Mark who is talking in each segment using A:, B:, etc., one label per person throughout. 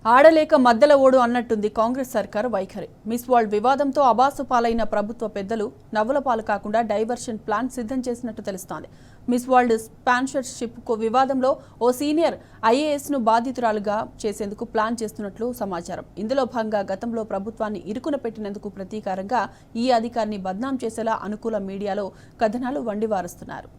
A: ఆడలేక మద్దెల ఓడు అన్నట్టుంది కాంగ్రెస్ సర్కారు వైఖరి. మిస్ వరల్డ్ వివాదంతో అబాసు పాలైన ప్రభుత్వ పెద్దలు నవ్వుల పాలు కాకుండా డైవర్షన్ ప్లాన్ సిద్ధం చేసినట్టు తెలుస్తోంది. మిస్ వరల్డ్ స్పాన్సర్షిప్ వివాదంలో ఓ సీనియర్ ఐఏఎస్ను బాధితురాలుగా చేసేందుకు ప్లాన్ చేస్తున్నట్లు సమాచారం. ఇందులో భాగంగా గతంలో ప్రభుత్వాన్ని ఇరుకున పెట్టినందుకు ప్రతీకారంగా ఈ అధికారిని బద్నాం చేసేలా అనుకూల మీడియాలో కథనాలు వండివారుస్తున్నారు.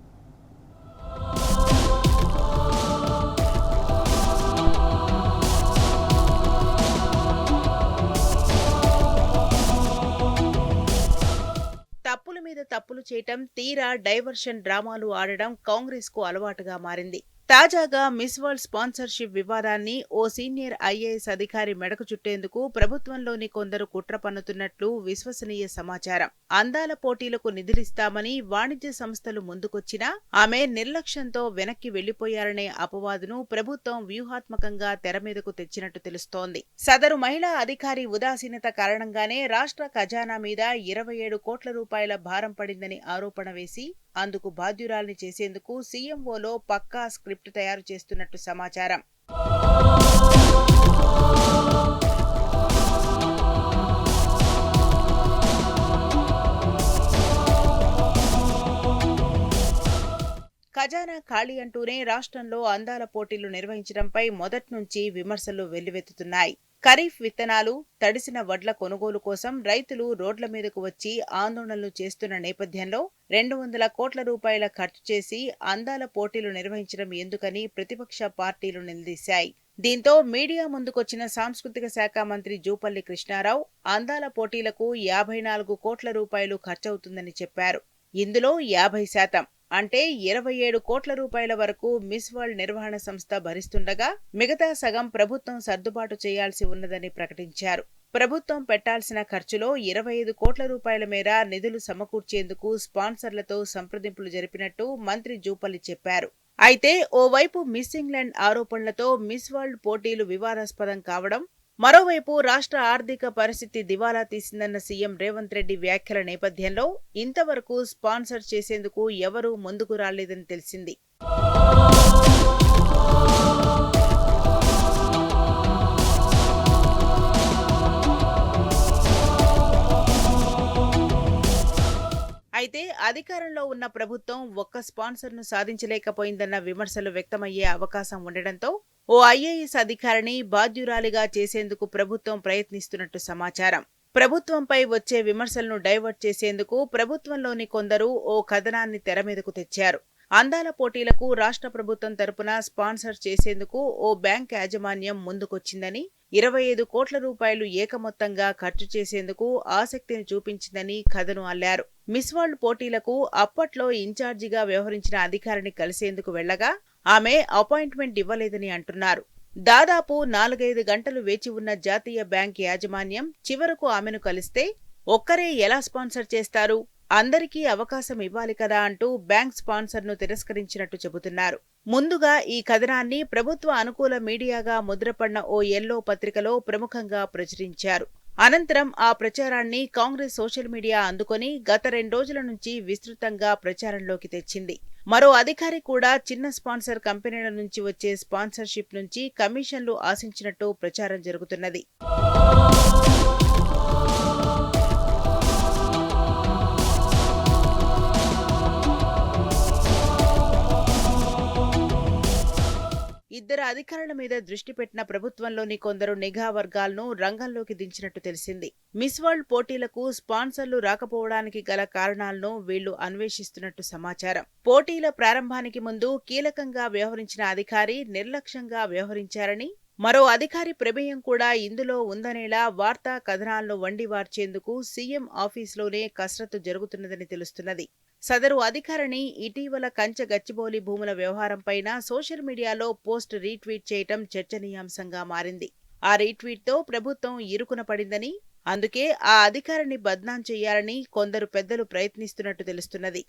B: తప్పుల మీద తప్పులు చేయటం, తీరా డైవర్షన్ డ్రామాలు ఆడడం కాంగ్రెస్ కు అలవాటుగా మారింది. తాజాగా మిస్ వరల్డ్ స్పాన్సర్షిప్ వివాదాన్ని ఓ సీనియర్ ఐఏఎస్ అధికారి మెడకు చుట్టేందుకు ప్రభుత్వంలోని కొందరు కుట్ర పన్నుతున్నట్లు విశ్వసనీయ సమాచారం. అందాల పోటీలకు నిధులిస్తామని వాణిజ్య సంస్థలు ముందుకొచ్చినా ఆమె నిర్లక్ష్యంతో వెనక్కి వెళ్లిపోయారనే అపవాదును ప్రభుత్వం వ్యూహాత్మకంగా తెరమీదకు తెచ్చినట్టు తెలుస్తోంది. సదరు మహిళా అధికారి ఉదాసీనత కారణంగానే రాష్ట్ర ఖజానా మీద 27 కోట్ల రూపాయల భారం పడిందని ఆరోపణ వేసి అందుకు బాధ్యురాల్ని చేసేందుకు సీఎంఓలో పక్కా స్క్రిప్ట్ తయారు చేస్తున్నట్టు సమాచారం. ఖజానా ఖాళీ అంటూనే రాష్ట్రంలో అందాల పోటీలు నిర్వహించడంపై మొదట్నుంచి విమర్శలు వెల్లువెత్తుతున్నాయి. ఖరీఫ్ విత్తనాలు, తడిసిన వడ్ల కొనుగోలు కోసం రైతులు రోడ్ల మీదకు వచ్చి ఆందోళనలు చేస్తున్న నేపథ్యంలో 200 కోట్ల రూపాయల ఖర్చు చేసి అందాల పోటీలు నిర్వహించడం ఎందుకని ప్రతిపక్ష పార్టీలు నిలదీశాయి. దీంతో మీడియా ముందుకొచ్చిన సాంస్కృతిక శాఖ మంత్రి జూపల్లి కృష్ణారావు అందాల పోటీలకు 54 కోట్ల రూపాయలు ఖర్చవుతుందని చెప్పారు. ఇందులో 50% అంటే 27 కోట్ల రూపాయల వరకు మిస్ వరల్డ్ నిర్వహణ సంస్థ భరిస్తుండగా మిగతా సగం ప్రభుత్వం సర్దుబాటు చేయాల్సి ఉన్నదని ప్రకటించారు. ప్రభుత్వం పెట్టాల్సిన ఖర్చులో 25 కోట్ల రూపాయల మేర నిధులు సమకూర్చేందుకు స్పాన్సర్లతో సంప్రదింపులు జరిపినట్టు మంత్రి జూపల్లి చెప్పారు. అయితే ఓవైపు మిస్ ఇంగ్లాండ్ ఆరోపణలతో మిస్ వరల్డ్ పోటీలు వివాదాస్పదం కావడం, మరోవైపు రాష్ట్ర ఆర్థిక పరిస్థితి దివాలా తీసిందన్న సీఎం రేవంత్ రెడ్డి వ్యాఖ్యల నేపథ్యంలో ఇంతవరకు స్పాన్సర్ చేసేందుకు ఎవరూ ముందుకు రాలేదని తెలిసింది. అయితే అధికారంలో ఉన్న ప్రభుత్వం ఒక్క స్పాన్సర్ను సాధించలేకపోయిందన్న విమర్శలు వ్యక్తమయ్యే అవకాశం ఉండడంతో ఓ ఐఏఎస్ అధికారిని బాధ్యురాలిగా చేసేందుకు ప్రభుత్వం ప్రయత్నిస్తున్నట్టు సమాచారం. ప్రభుత్వంపై వచ్చే విమర్శలను డైవర్ట్ చేసేందుకు ప్రభుత్వంలోని కొందరు ఓ కథనాన్ని తెరమీదకు తెచ్చారు. అందాల పోటీలకు రాష్ట్ర ప్రభుత్వం తరపున స్పాన్సర్ చేసేందుకు ఓ బ్యాంక్ యాజమాన్యం ముందుకొచ్చిందని, 25 కోట్ల రూపాయలు ఏకమొత్తంగా ఖర్చు చేసేందుకు ఆసక్తిని చూపించిందని కథను అల్లారు. మిస్ వరల్డ్ పోటీలకు అప్పట్లో ఇన్ఛార్జిగా వ్యవహరించిన అధికారిని కలిసేందుకు వెళ్లగా ఆమె అపాయింట్మెంట్ ఇవ్వలేదని అంటున్నారు. దాదాపు 4-5 గంటలు వేచి ఉన్న జాతీయ బ్యాంక్ యాజమాన్యం చివరకు ఆమెను కలిస్తే ఒక్కరే ఎలా స్పాన్సర్ చేస్తారు, అందరికీ అవకాశం ఇవ్వాలి కదా అంటూ బ్యాంక్ స్పాన్సర్ను తిరస్కరించినట్టు చెబుతున్నారు. ముందుగా ఈ కథనాన్ని ప్రభుత్వ అనుకూల మీడియాగా ముద్రపడిన ఓ ఎల్లో పత్రికలో ప్రముఖంగా ప్రచురించారు. అనంతరం ఆ ప్రచారాన్ని కాంగ్రెస్ సోషల్ మీడియా అందుకొని గత 2 రోజుల నుంచి విస్తృతంగా ప్రచారంలోకి తెచ్చింది. మరో అధికారి కూడా చిన్న స్పాన్సర్ కంపెనీల నుంచి వచ్చే స్పాన్సర్షిప్ నుంచి కమిషన్లు ఆశించినట్టు ప్రచారం జరుగుతున్నది. ఇద్దరు అధికారుల మీద దృష్టి పెట్టిన ప్రభుత్వంలోని కొందరు నిఘా వర్గాలను రంగంలోకి దించినట్టు తెలిసింది. మిస్ వరల్డ్ పోటీలకు స్పాన్సర్లు రాకపోవడానికి గల కారణాలను వీళ్లు అన్వేషిస్తున్నట్టు సమాచారం. పోటీల ప్రారంభానికి ముందు కీలకంగా వ్యవహరించిన అధికారి నిర్లక్ష్యంగా వ్యవహరించారని, మరో అధికారి ప్రమేయం కూడా ఇందులో ఉందనేలా వార్తా కథనాలను వండివార్చేందుకు సీఎం ఆఫీసులోనే కసరత్తు జరుగుతున్నదని తెలుస్తున్నది. సదరు అధికారిని ఇటీవల కంచె గచ్చిబౌలి భూముల వ్యవహారంపైన సోషల్ మీడియాలో పోస్ట్ రీట్వీట్ చేయటం చర్చనీయాంశంగా మారింది. ఆ రీట్వీట్తో ప్రభుత్వం ఇరుకున పడిందని, అందుకే ఆ అధికారిని బద్నాం చేయాలని కొందరు పెద్దలు ప్రయత్నిస్తున్నట్టు తెలుస్తున్నది.